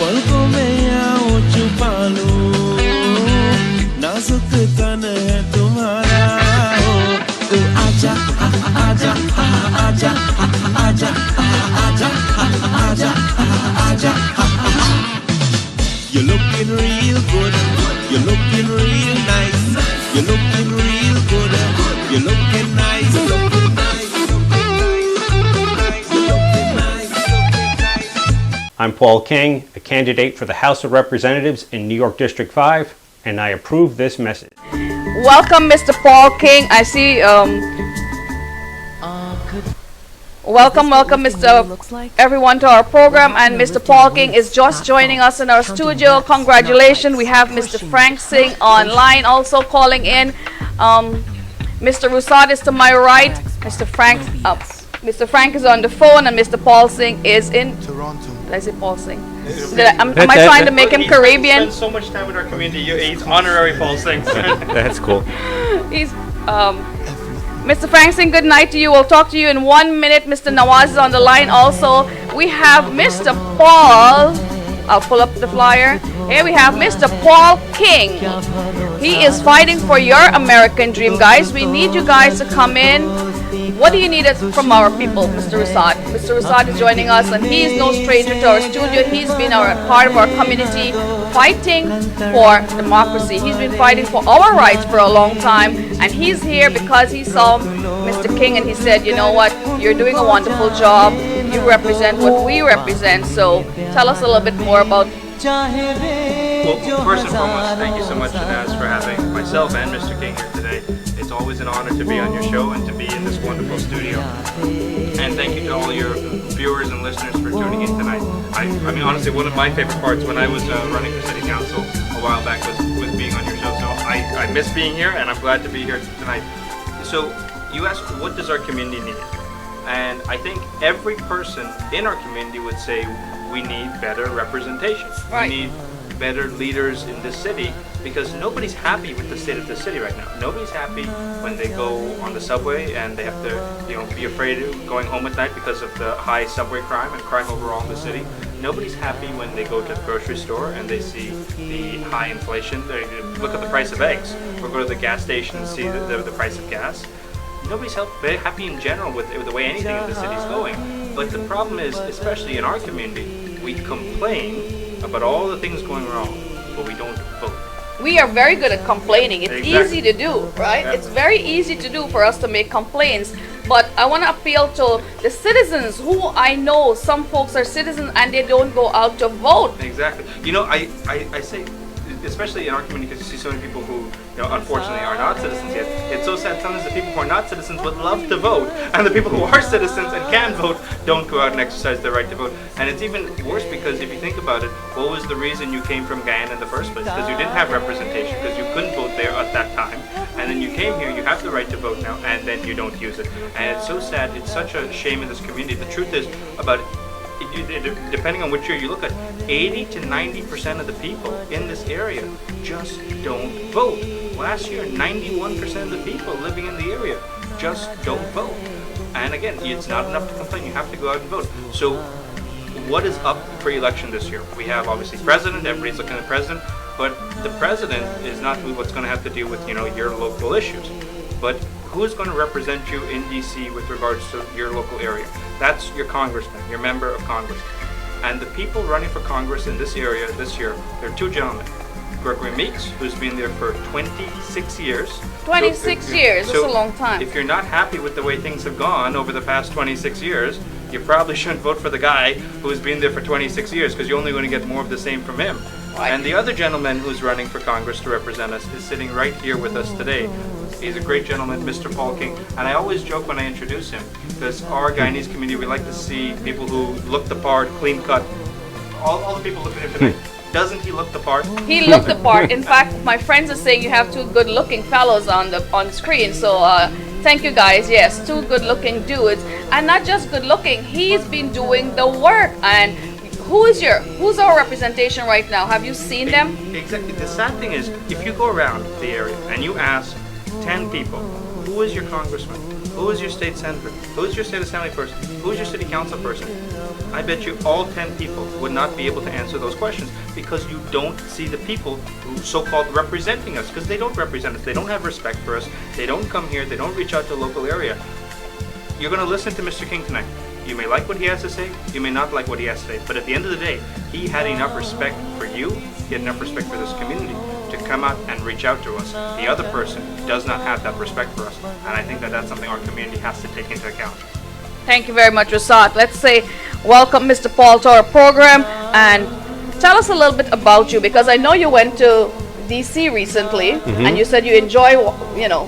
पलकों में आऊं छुपा लूं नाजुक तन है तुम्हारा तो आजा आजा आजा आजा आजा आजा आजा You're looking real good, you're looking real nice, you're looking real good, you're looking nice, you're looking nice, you're looking nice, you're looking nice, you're looking nice. I'm Paul King, a candidate for the House of Representatives in New York District 5, and I approve this message. Welcome, Mr. Paul King. I see, welcome, Mr. everyone to our program, and Mr. Paul King is just joining us in our studio. Congratulations. We have Mr. Frank Singh online also calling in. Mr. Rusad is to my right. Mr. Frank is on the phone, and Mr. Paul Singh is in Toronto. Did I say Paul Singh? Am I trying to make him Caribbean? He spends so much time with our community. He's honorary Paul Singh. That's cool. He's Mr. Frank Singh, good night to you. We'll talk to you in 1 minute. Mr. Nawaz is on the line also. We have Mr. Paul. I'll pull up the flyer. Here we have Mr. Paul King. He is fighting for your American dream, guys. We need you guys to come in. What do you need from our people, Mr. Rusad? Mr. Rusad is joining us, and he is no stranger to our studio. He's been part of our community fighting for democracy. He's been fighting for our rights for a long time, and he's here because he saw Mr. King and he said, you know what, you're doing a wonderful job. You represent what we represent. So tell us a little bit more about. Well, first and foremost, thank you so much, Shanaz, for having myself and Mr. King here today. It's always an honor to be on your show and to be in this wonderful studio. And thank you to all your viewers and listeners for tuning in tonight. I mean, honestly, one of my favorite parts when I was running for City Council a while back was being on your show. So I miss being here, and I'm glad to be here tonight. So you asked, what does our community need? And I think every person in our community would say we need better representation. Right. We need better leaders in this city, because nobody's happy with the state of the city right now. Nobody's happy when they go on the subway and they have to, be afraid of going home at night because of the high subway crime and crime overall in the city. Nobody's happy when they go to the grocery store and they see the high inflation. They look at the price of eggs, or go to the gas station and see the price of gas. Nobody's very happy in general with the way anything in the city is going. But the problem is, especially in our community, we complain about all the things going wrong, but we don't vote. We are very good at complaining. It's Exactly. easy to do, right? Yeah. It's very easy to do for us to make complaints. But I want to appeal to the citizens who I know, some folks are citizens and they don't go out to vote. Exactly. I say, especially in our community, because you see so many people who, unfortunately are not citizens yet. It's so sad sometimes the people who are not citizens would love to vote, and the people who are citizens and can vote don't go out and exercise their right to vote. And it's even worse because if you think about it, what was the reason you came from Guyana in the first place? Because you didn't have representation, because you couldn't vote there at that time. And then you came here, you have the right to vote now, and then you don't use it. And it's so sad. It's such a shame in this community. The truth is, depending on which year you look at, 80 to 90% of the people in this area just don't vote. Last year, 91% of the people living in the area just don't vote. And again, it's not enough to complain. You have to go out and vote. So what is up for election this year? We have obviously president. Everybody's looking at the president. But the president is not what's going to have to deal with, your local issues. But who's going to represent you in DC with regards to your local area? That's your congressman, your member of Congress. And the people running for Congress in this area this year, there are two gentlemen. Gregory Meeks, who's been there for 26 years. 26 years, that's a long time. If you're not happy with the way things have gone over the past 26 years, you probably shouldn't vote for the guy who's been there for 26 years, because you're only going to get more of the same from him. Right. And the other gentleman who's running for Congress to represent us is sitting right here with us today. He's a great gentleman, Mr. Paul King. And I always joke when I introduce him, because our Guyanese community, we like to see people who look the part, clean cut. All the people looking at him tonight. Doesn't he look the part? He looked the part. In fact, my friends are saying you have two good-looking fellows on the screen. So thank you guys. Yes, two good-looking dudes, and not just good-looking. He's been doing the work. And who's our representation right now? Have you seen them? Exactly. The sad thing is, if you go around the area and you ask 10 people, Who is your congressman? Who is your state senator? Who is your state assembly person? Who is your city council person? I bet you all 10 people would not be able to answer those questions because you don't see the people who so-called representing us, because they don't represent us. They don't have respect for us. They don't come here. They don't reach out to the local area. You're going to listen to Mr. King tonight. You may like what he has to say. You may not like what he has to say. But at the end of the day, he had enough respect for you. He had enough respect for this community to come out and reach out to us. The other person does not have that respect for us. And I think that that's something our community has to take into account. Thank you very much, Rasad. Let's say welcome Mr. Paul to our program and tell us a little bit about you, because I know you went to DC recently and you said you enjoy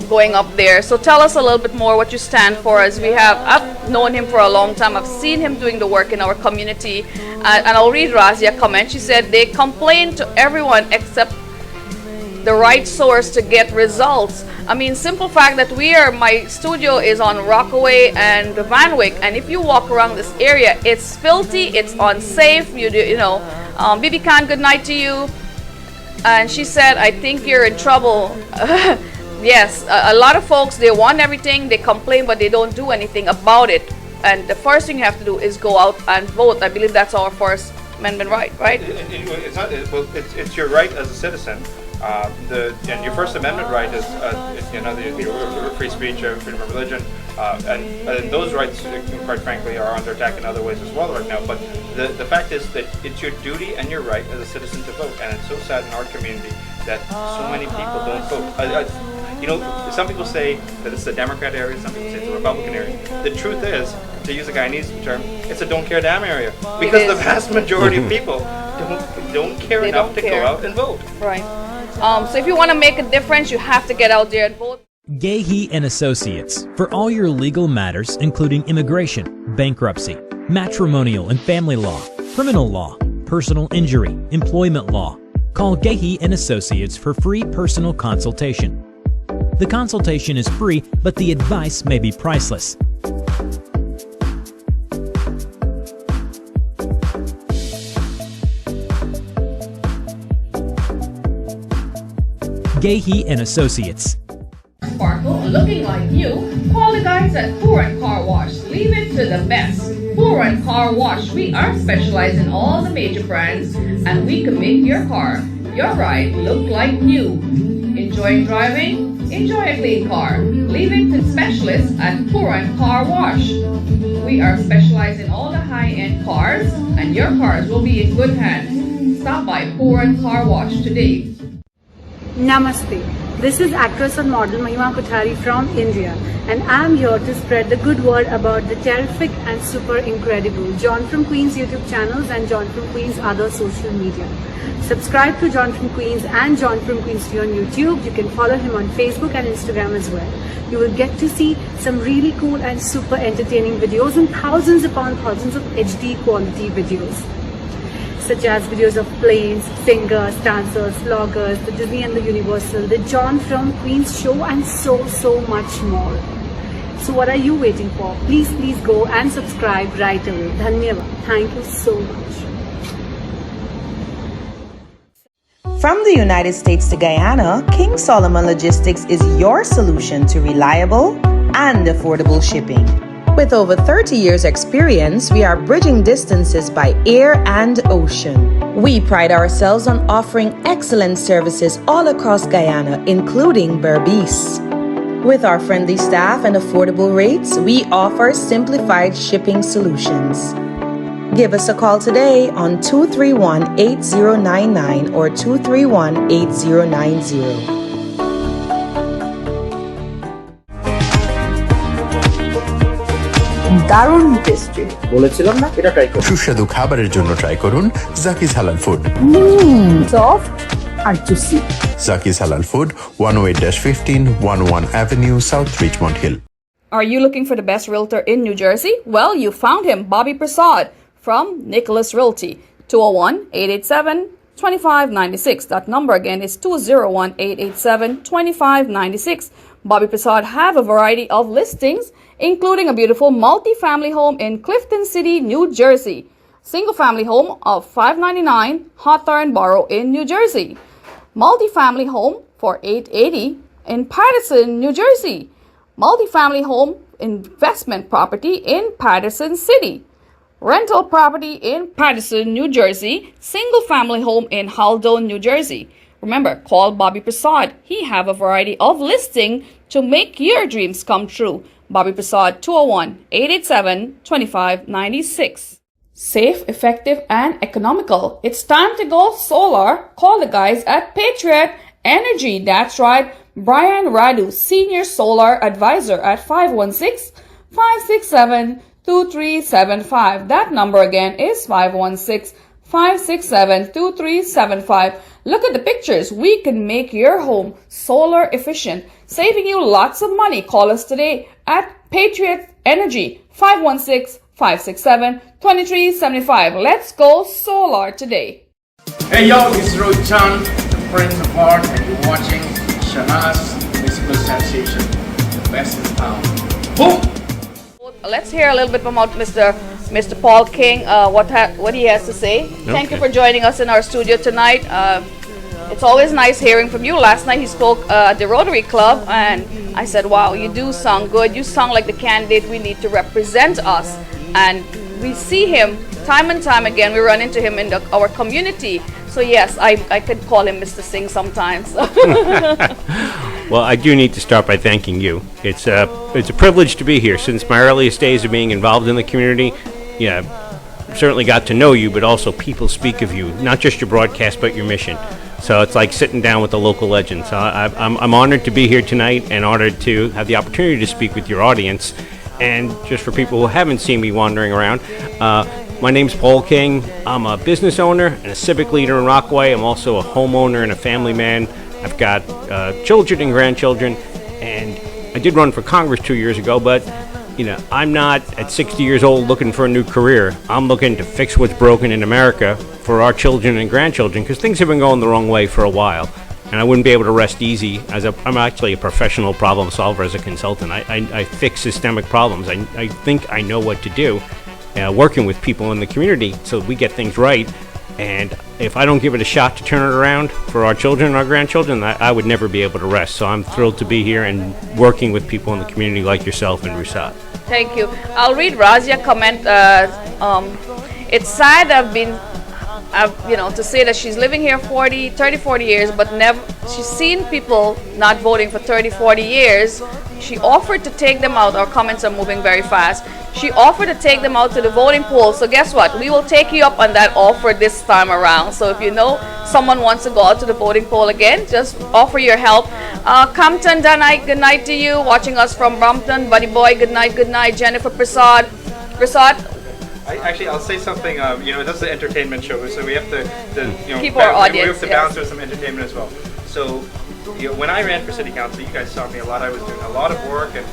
going up there. So tell us a little bit more what you stand for, as I've known him for a long time. I've seen him doing the work in our community, and I'll read Razia's comment. She said they complain to everyone except the right source to get results. I mean, simple fact that my studio is on Rockaway and Van Wyck, and if you walk around this area, it's filthy, it's unsafe. Bibi Khan, good night to you. And she said, I think you're in trouble. Yes, a lot of folks, they want everything, they complain, but they don't do anything about it. And the first thing you have to do is go out and vote. I believe that's our First Amendment right? It's your right as a citizen. And your First Amendment right is, the free speech, freedom of religion, and those rights, quite frankly, are under attack in other ways as well right now. But the fact is that it's your duty and your right as a citizen to vote, and it's so sad in our community that so many people don't vote. Some people say that it's the Democrat area, some people say it's the Republican area. The truth is, to use a Guyanese term, it's a don't care damn area, because the vast majority of people don't care enough to go out and vote. Right. So if you want to make a difference, you have to get out there and vote. Gahey and Associates for all your legal matters, including immigration, bankruptcy, matrimonial and family law, criminal law, personal injury, employment law. Call Gahey and Associates for free personal consultation. The consultation is free, but the advice may be priceless. Gahey and Associates. Sparkle, looking like new. Call the guys at Puran Car Wash. Leave it to the best. Puran Car Wash. We are specialized in all the major brands, and we can make your car, your ride, look like new. Enjoying driving? Enjoy a clean car. Leave it to specialists at Puran Car Wash. We are specialized in all the high-end cars, and your cars will be in good hands. Stop by Puran Car Wash today. Namaste. This is actress and model Mahima Kothari from India, and I am here to spread the good word about the terrific and super incredible John from Queens YouTube channels and John from Queens other social media. Subscribe to John from Queens and John from Queens on YouTube. You can follow him on Facebook and Instagram as well. You will get to see some really cool and super entertaining videos and thousands upon thousands of HD quality videos, such as videos of planes, singers, dancers, vloggers, the Disney and the Universal, the John from Queens show, and so much more. So what are you waiting for? Please go and subscribe right away. Dhanyavad. Thank you so much. From the United States to Guyana, King Solomon Logistics is your solution to reliable and affordable shipping. With over 30 years experience, we are bridging distances by air and ocean. We pride ourselves on offering excellent services all across Guyana, including Berbice. With our friendly staff and affordable rates, we offer simplified shipping solutions. Give us a call today on 231-8099 or 231-8090. দারুণ tasty বলেছিলাম না এটা try করুন সুস্বাদু খাবারের জন্য try করুন জাকিজ হালাল ফুড সফট আর জুসি জাকিজ হালাল food 108-15 11 Avenue South Richmond Hill. Are you looking for the best realtor in New Jersey? Well, you found him, Bobby Prasad from Nicholas Realty. 201-887-2596. That number again is 201-887-2596. Bobby Prasad have a variety of listings, including a beautiful multi-family home in Clifton City, New Jersey. Single-family home of $599 Hawthorne Borough in New Jersey. Multi-family home for $880 in Paterson, New Jersey. multifamily home investment property in Patterson City, rental property in Patterson, New Jersey, single family home in Haldone, New Jersey. Remember, call Bobby Prasad. He have a variety of listing to make your dreams come true. Bobby Prasad, 201-887-2596. Safe, effective, and economical. It's time to go solar. Call the guys at Patriot Energy. That's right. Brian Radu, Senior Solar Advisor at 516-567-2375. That number again is 516-567-2375. Look at the pictures. We can make your home solar efficient, saving you lots of money. Call us today at Patriot Energy, 516-567-2375. Let's go solar today. Hey yo, it's Rochan, the Prince of Art, and you're watching Shanaz, Musical Sensation, the best in town. Boom! Let's hear a little bit about Mr. Paul King, what he has to say. Okay. Thank you for joining us in our studio tonight. It's always nice hearing from you. Last night he spoke at the Rotary Club, and I said, wow, you do sound good. You sound like the candidate we need to represent us. And we see him time and time again. We run into him in our community. So yes, I could call him Mr. Singh sometimes. Well, I do need to start by thanking you. It's a privilege to be here. Since my earliest days of being involved in the community, yeah, certainly got to know you, but also people speak of you, not just your broadcast, but your mission. So it's like sitting down with a local legend. So I'm honored to be here tonight and honored to have the opportunity to speak with your audience. And just for people who haven't seen me wandering around, my name's Paul King. I'm a business owner and a civic leader in Rockaway. I'm also a homeowner and a family man. I've got children and grandchildren, and I did run for Congress 2 years ago, but you know, I'm not at 60 years old looking for a new career. I'm looking to fix what's broken in America for our children and grandchildren, because things have been going the wrong way for a while, and I wouldn't be able to rest easy. I'm actually a professional problem solver as a consultant. I fix systemic problems. I think I know what to do, working with people in the community so we get things right. And if I don't give it a shot to turn it around for our children and our grandchildren, I would never be able to rest. So I'm thrilled to be here and working with people in the community like yourself and Rusat. Thank you. I'll read Razia's comment. It's sad to say that she's living here 30, 40 years, but she's seen people not voting for 30, 40 years. She offered to take them out. Our comments are moving very fast. She offered to take them out to the voting poll. So guess what? We will take you up on that offer this time around. So if you know someone wants to go out to the voting poll again, just offer your help. Compton, Danite, good night to you. Watching us from Brompton. Buddy Boy, good night, good night. Jennifer Prasad. I'll say something. That's the entertainment show, so we have to keep our audience. We have to balance with some entertainment as well. So, when I ran for city council, you guys saw me a lot. I was doing a lot of work, and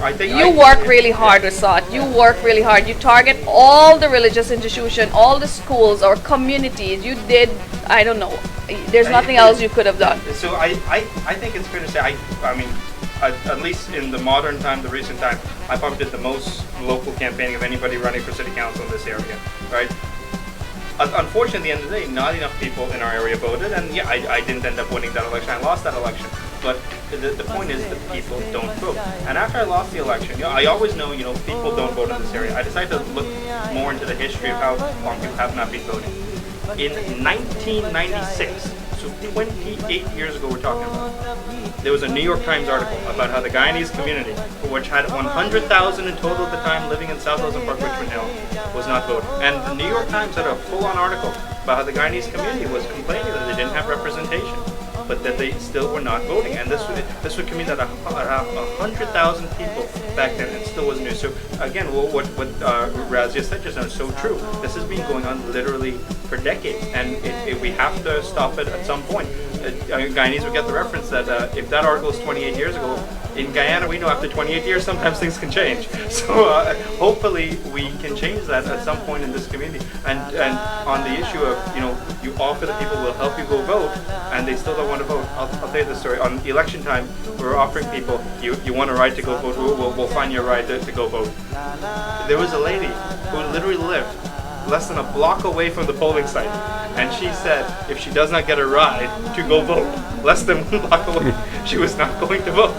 I think you work really hard, Rasad. You work really hard. You target all the religious institutions, all the schools, our communities. You did. I don't know. There's nothing else you could have done. So I think it's fair to say. At least in the modern time, the recent time, I probably did the most local campaigning of anybody running for city council in this area, right? Unfortunately, at the end of the day, not enough people in our area voted, and yeah, I didn't end up winning that election. I lost that election, but the point is that people don't vote. And after I lost the election, I always know, people don't vote in this area. I decided to look more into the history of how long people have not been voting. In 1996, so 28 years ago we're talking about, there was a New York Times article about how the Guyanese community, which had 100,000 in total at the time living in South Hills Park, Richmond Hill, was not voting. And the New York Times had a full-on article about how the Guyanese community was complaining that they didn't have representation, but that they still were not voting. And this would mean that 100,000 people back then, and still wasn't new. So again, what Razia said just now is so true. This has been going on literally for decades, and we have to stop it at some point. Guyanese would get the reference that if that article is 28 years ago, in Guyana we know after 28 years sometimes things can change. So hopefully we can change that at some point in this community. And on the issue of you offer the people will help you go vote, and they still don't want to vote. I'll tell you the story. On election time, we were offering people, you want a right to go vote, we'll find you a right to go vote. There was a lady who literally lived less than a block away from the polling site, and she said if she does not get a ride to go vote less than 1 block away, she was not going to vote.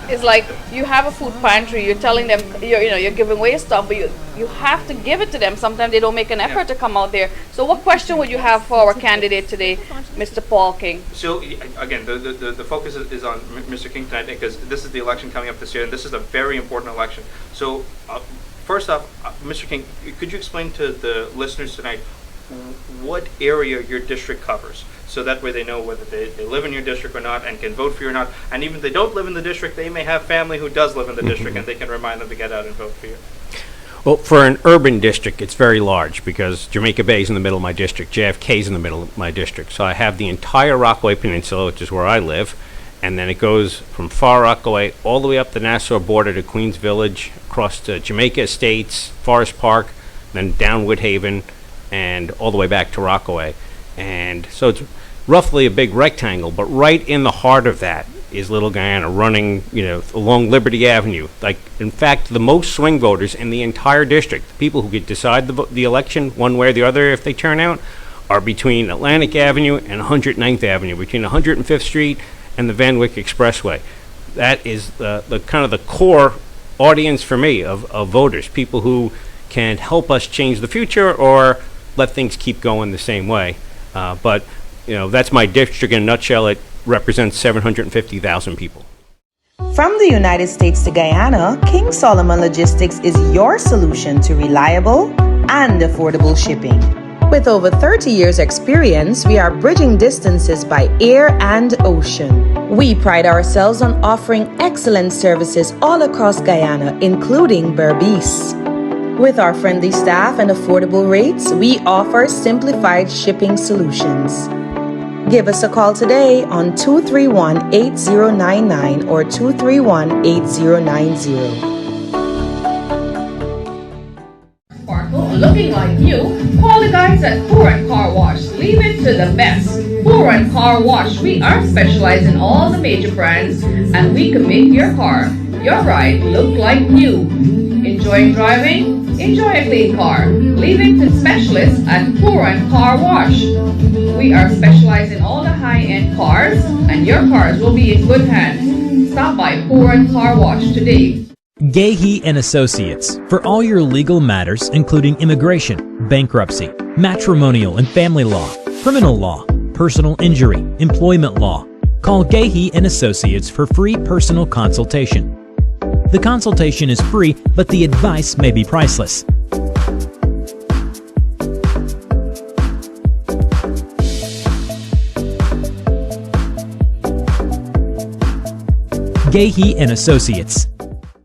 It's like you have a food pantry. You're telling them you're giving away stuff, but you have to give it to them. Sometimes they don't make an effort to come out there. So, what question would you have for our candidate today, Mr. Paul King? So again, the focus is on Mr. King tonight because this is the election coming up this year, and this is a very important election. So first off, Mr. King, could you explain to the listeners tonight what area your district covers? So that way they know whether they live in your district or not and can vote for you or not. And even if they don't live in the district, they may have family who does live in the district and they can remind them to get out and vote for you. Well, for an urban district, it's very large because Jamaica Bay is in the middle of my district, JFK is in the middle of my district. So I have the entire Rockaway Peninsula, which is where I live, and then it goes from Far Rockaway all the way up the Nassau border to Queens Village, across to Jamaica Estates, Forest Park, then down Woodhaven, and all the way back to Rockaway. And so it's roughly a big rectangle, but right in the heart of that is Little Guyana, running, along Liberty Avenue. Like, in fact, the most swing voters in the entire district, the people who could decide the election one way or the other if they turn out, are between Atlantic Avenue and 109th Avenue, between 105th Street and the Van Wyck Expressway. That is the kind of the core audience for me of voters, people who can help us change the future or let things keep going the same way. But that's my district in a nutshell. It represents 750,000 people. From the United States to Guyana, King Solomon Logistics is your solution to reliable and affordable shipping. With over 30 years experience, we are bridging distances by air and ocean. We pride ourselves on offering excellent services all across Guyana, including Berbice. With our friendly staff and affordable rates, we offer simplified shipping solutions. Give us a call today on 231-8099 or 231-8090. Sparkle, looking like you? Call the guys at Foreign Car Wash. Leave it to the best. Foreign Car Wash. We are specialized in all the major brands, and we can make your car, your ride, look like new. Enjoying driving? Enjoy a clean car. Leave it to specialists at Foreign Car Wash. We are specialized in all the high-end cars, and your cars will be in good hands. Stop by Foreign Car Wash today. Gahey and Associates for all your legal matters, including immigration, bankruptcy, matrimonial and family law, criminal law, personal injury, employment law. Call Gahey and Associates for free personal consultation. The consultation is free, but the advice may be priceless. Gahey and Associates.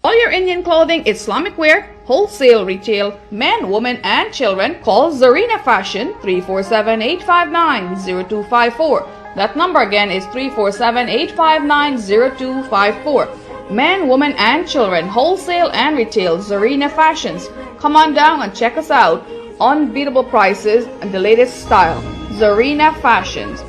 All your Indian clothing, Islamic wear, wholesale, retail, men, women, and children, call Zarina Fashion 347-859-0254. That number again is 347-859-0254. Men, women, and children, wholesale and retail, Zarina Fashions. Come on down and check us out. Unbeatable prices and the latest style. Zarina Fashions.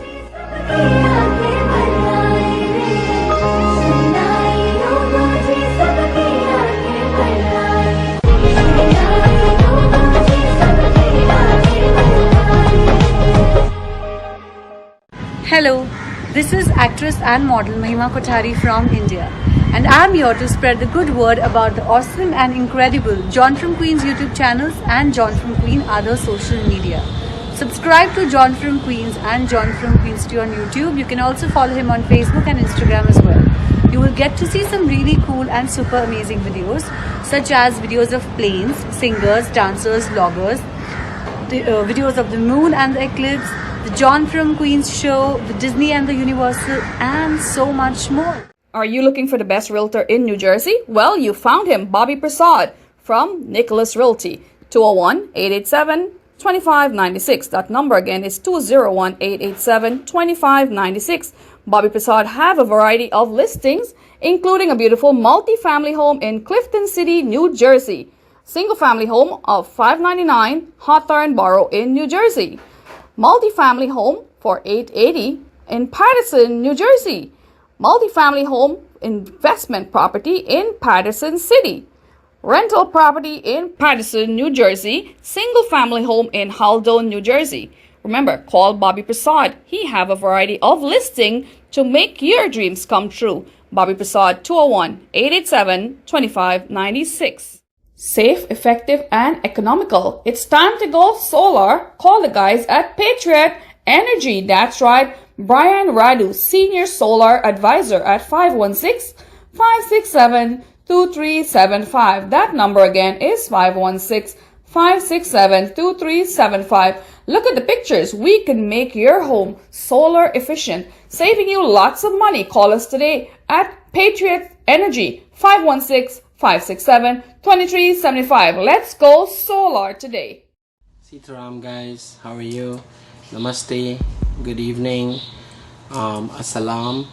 Hello, this is actress and model Mahima Kothari from India, and I'm here to spread the good word about the awesome and incredible John from Queens YouTube channels and John from Queen other social media. Subscribe to John from Queens and John from Queens on YouTube. You can also follow him on Facebook and Instagram as well. You will get to see some really cool and super amazing videos, such as videos of planes, singers, dancers, vloggers, the videos of the moon and the eclipse, the John from Queens show, the Disney and the Universal, and so much more. Are you looking for the best realtor in New Jersey? Well, you found him, Bobby Prasad from Nicholas Realty, 201-887-2596. That number again is 201-887-2596. Bobby Prasad have a variety of listings, including a beautiful multi-family home in Clifton City, New Jersey. Single-family home of $599 Hawthorne Borough in New Jersey. Multi-family home for $880 in Paterson, New Jersey. Multi-family home investment property in Paterson City. Rental property in Paterson, New Jersey. Single-family home in Haldone, New Jersey. Remember, call Bobby Prasad. He have a variety of listing to make your dreams come true. Bobby Prasad, 201-887-2596. Safe, effective, and economical. It's time to go solar. Call the guys at Patriot Energy. That's right. Brian Radu, Senior Solar Advisor at 516-567-2375. That number again is 516-567-2375. Look at the pictures. We can make your home solar efficient, saving you lots of money. Call us today at Patriot Energy, 516-567-2375. Let's go solar today. Sitaram guys, how are you? Namaste, good evening, assalam.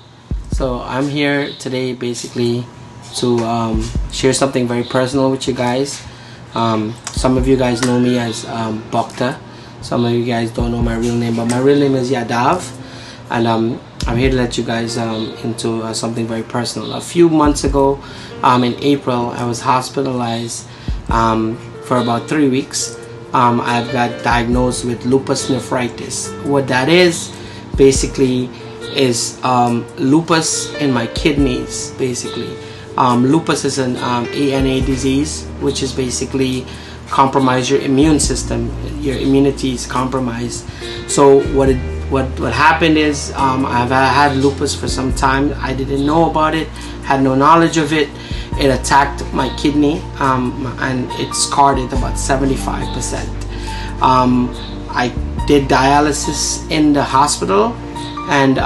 So I'm here today basically to share something very personal with you guys. Some of you guys know me as Bhakta. Some of you guys don't know my real name, but my real name is Yadav, and I'm here to let you guys into something very personal. A few months ago, in April, I was hospitalized for about 3 weeks. I've got diagnosed with lupus nephritis. What that is, basically, is lupus in my kidneys, basically. Lupus is an ANA disease, which is basically compromise your immune system. Your immunity is compromised. So what happened is I've had lupus for some time. I didn't know about it, had no knowledge of it. It attacked my kidney and it scarred it about 75%. I did dialysis in the hospital and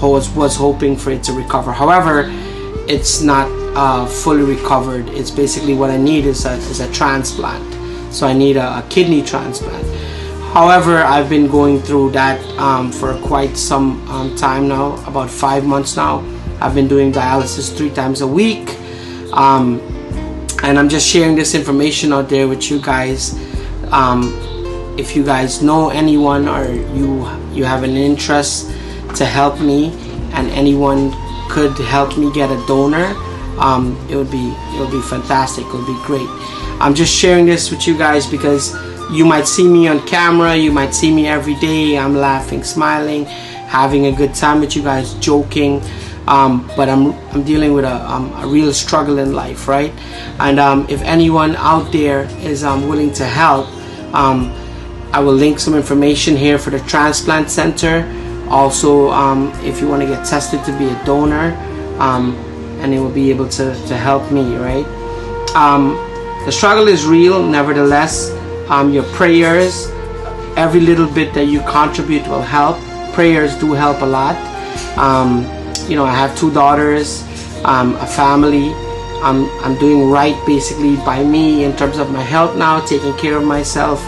was hoping for it to recover. However, it's not fully recovered. It's basically what I need is a transplant. So I need a kidney transplant. However, I've been going through that for quite some time now, about 5 months now. I've been doing dialysis 3 times a week. And I'm just sharing this information out there with you guys. If you guys know anyone or you have an interest to help me and anyone could help me get a donor, it would be fantastic. It would be great. I'm just sharing this with you guys because you might see me on camera, you might see me every day. I'm laughing, smiling, having a good time with you guys, joking. But I'm dealing with a real struggle in life, right? And if anyone out there is willing to help, I will link some information here for the transplant center. Also, if you want to get tested to be a donor, and it will be able to help me, right? The struggle is real, nevertheless. Your prayers, every little bit that you contribute will help. Prayers do help a lot. You know, I have 2 daughters, a family. I'm doing right basically by me in terms of my health now, taking care of myself,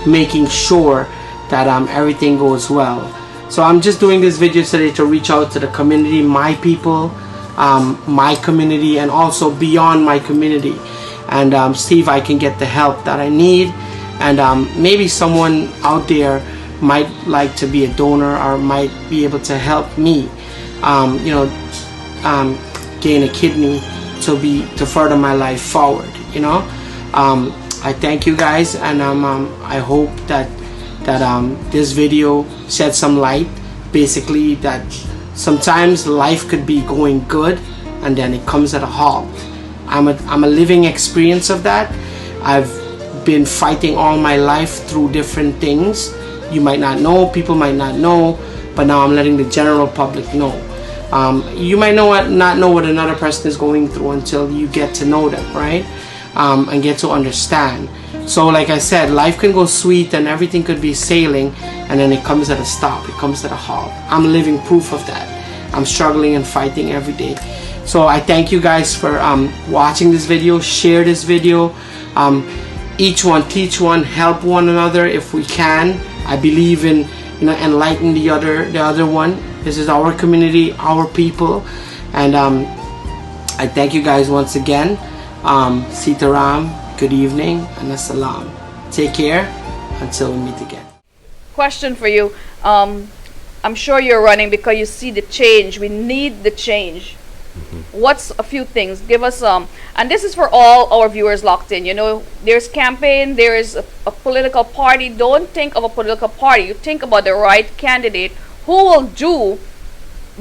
making sure that everything goes well. So I'm just doing this video today to reach out to the community, my people, my community, and also beyond my community, and see if I can get the help that I need. And maybe someone out there might like to be a donor or might be able to help me, you know, gain a kidney to further my life forward. You know, I thank you guys, and I hope that this video shed some light. Basically, that sometimes life could be going good, and then it comes at a halt. I'm a living experience of that. I've been fighting all my life through different things. You might not know, people might not know, but now I'm letting the general public know. You might not know what another person is going through until you get to know them, right? And get to understand. So like I said, life can go sweet and everything could be sailing, and then it comes at a stop, it comes at a halt. I'm living proof of that. I'm struggling and fighting every day. So I thank you guys for watching this video. Share this video. Each one teach one, help one another if we can. I believe in, you know, enlighten the other one. This is our community, our people, and I thank you guys once again. Sitaram, good evening, and assalam. Take care until we meet again. Question for you. I'm sure you're running because you see the change. We need the change. What's a few things? Give us and this is for all our viewers locked in. You know, there's campaign, there is a political party. Don't think of a political party. You think about the right candidate who will do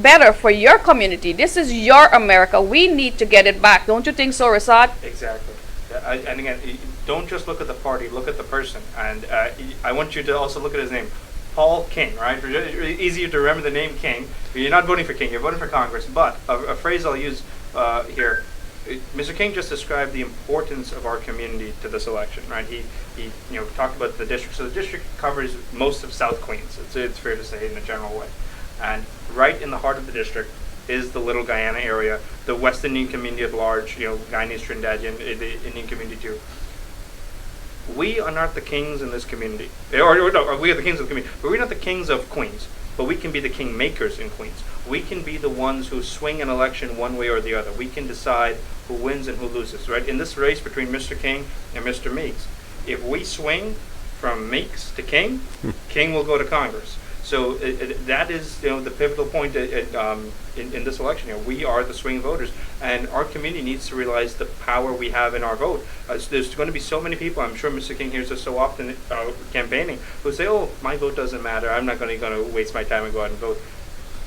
better for your community. This is your America. We need to get it back. Don't you think so, Rasad? Exactly. And again, don't just look at the party, look at the person. And I want you to also look at his name. Paul King, right? Easier to remember the name King. You're not voting for King, you're voting for Congress. But a phrase I'll use here, Mr. King just described the importance of our community to this election, right? He talked about the district. So the district covers most of South Queens. It's fair to say in a general way. And right in the heart of the district is the Little Guyana area, the West Indian community at large, Guyanese, Trinidadian, the Indian community too. We are not the kings in this community, or no, we are the kings of the community, but we're not the kings of Queens, but we can be the king makers in Queens. We can be the ones who swing an election one way or the other. We can decide who wins and who loses, right? In this race between Mr. King and Mr. Meeks, if we swing from Meeks to King, King will go to Congress. So that is, the pivotal point in this election. We are the swing voters, and our community needs to realize the power we have in our vote. There's going to be so many people. I'm sure Mr. King hears us so often campaigning, who say, "Oh, my vote doesn't matter. I'm not going to waste my time and go out and vote."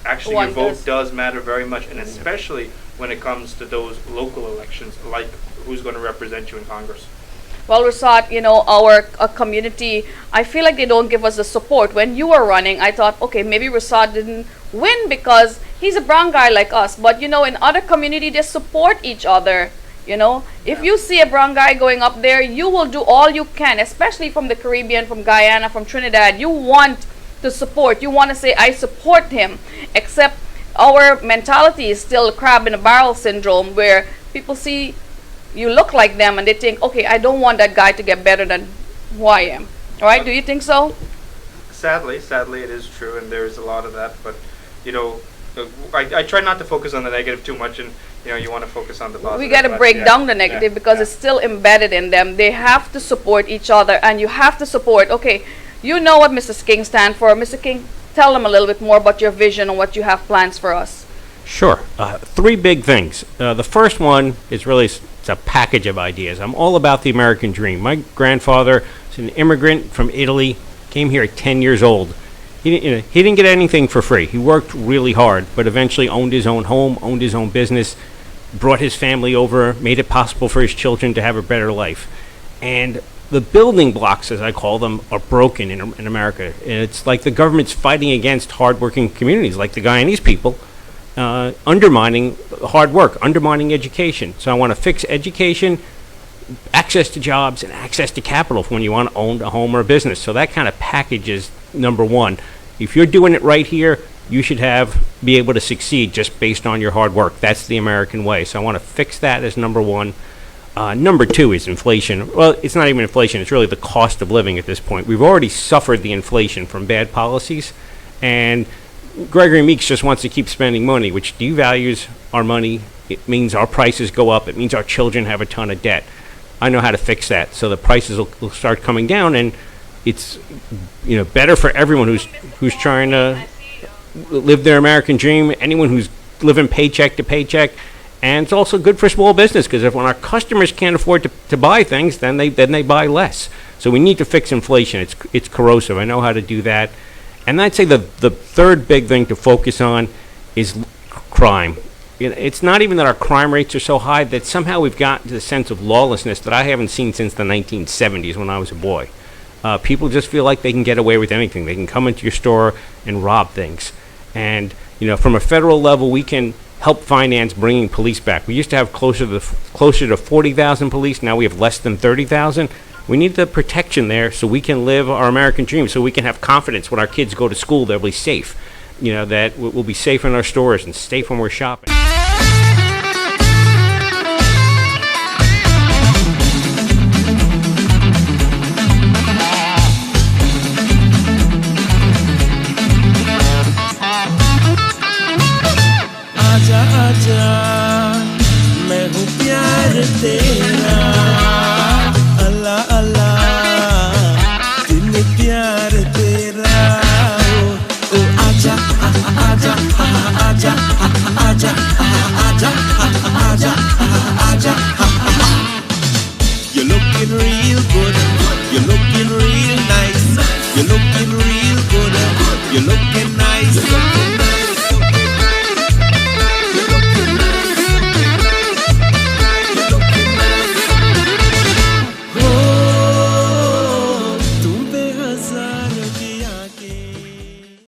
Actually, your vote does matter very much, and especially when it comes to those local elections, like who's going to represent you in Congress. Well, Rasad, our community, I feel like they don't give us the support. When you were running, I thought, okay, maybe Rasad didn't win because he's a brown guy like us. But, in other community, they support each other. If you see a brown guy going up there, you will do all you can, especially from the Caribbean, from Guyana, from Trinidad. You want to support. You want to say, I support him. Except our mentality is still crab in a barrel syndrome, where people see you look like them and they think, okay, I don't want that guy to get better than who I am. All right? Do you think so? Sadly, it is true, and there's a lot of that. But, I try not to focus on the negative too much, and, you want to focus on the positive. We got to break down the negative because it's still embedded in them. They have to support each other, and you have to support, okay, you know what Mr. King stands for. Mr. King, tell them a little bit more about your vision and what you have plans for us. Sure. 3 big things. The first one is really it's a package of ideas. I'm all about the American dream. My grandfather was an immigrant from Italy, came here at 10 years old. He didn't get anything for free. He worked really hard, but eventually owned his own home, owned his own business, brought his family over, made it possible for his children to have a better life. And the building blocks, as I call them, are broken in America. And it's like the government's fighting against hardworking communities like the Guyanese people, undermining hard work, undermining education. So I want to fix education, access to jobs, and access to capital for when you want to own a home or a business. So that kind of package is number one. If you're doing it right here, you should be able to succeed just based on your hard work. That's the American way. So I want to fix that as number one. Number 2 is inflation. Well, it's not even inflation. It's really the cost of living at this point. We've already suffered the inflation from bad policies, and Gregory Meeks just wants to keep spending money, which devalues our money. It means our prices go up. It means our children have a ton of debt. I know how to fix that, so the prices will start coming down, and it's better for everyone who's trying to live their American dream. Anyone who's living paycheck to paycheck. And it's also good for small business, because when our customers can't afford to buy things, then they buy less. So we need to fix inflation. It's corrosive. I know how to do that. And I'd say the third big thing to focus on is crime. It's not even that our crime rates are so high, that somehow we've gotten to the sense of lawlessness that I haven't seen since the 1970s when I was a boy. People just feel like they can get away with anything. They can come into your store and rob things. And from a federal level, we can help finance bringing police back. We used to have closer to 40,000 police. Now we have less than 30,000. We need the protection there so we can live our American dream, so we can have confidence when our kids go to school they'll be safe. That we'll be safe in our stores and safe when we're shopping. आजा मैं हूँ प्यार तेरा अल्लाह अल्लाह दिन प्यार तेरा ओ आजा आजा आजा आजा आजा आजा आजा You're looking real good, you're looking real nice, you're looking real good, you're looking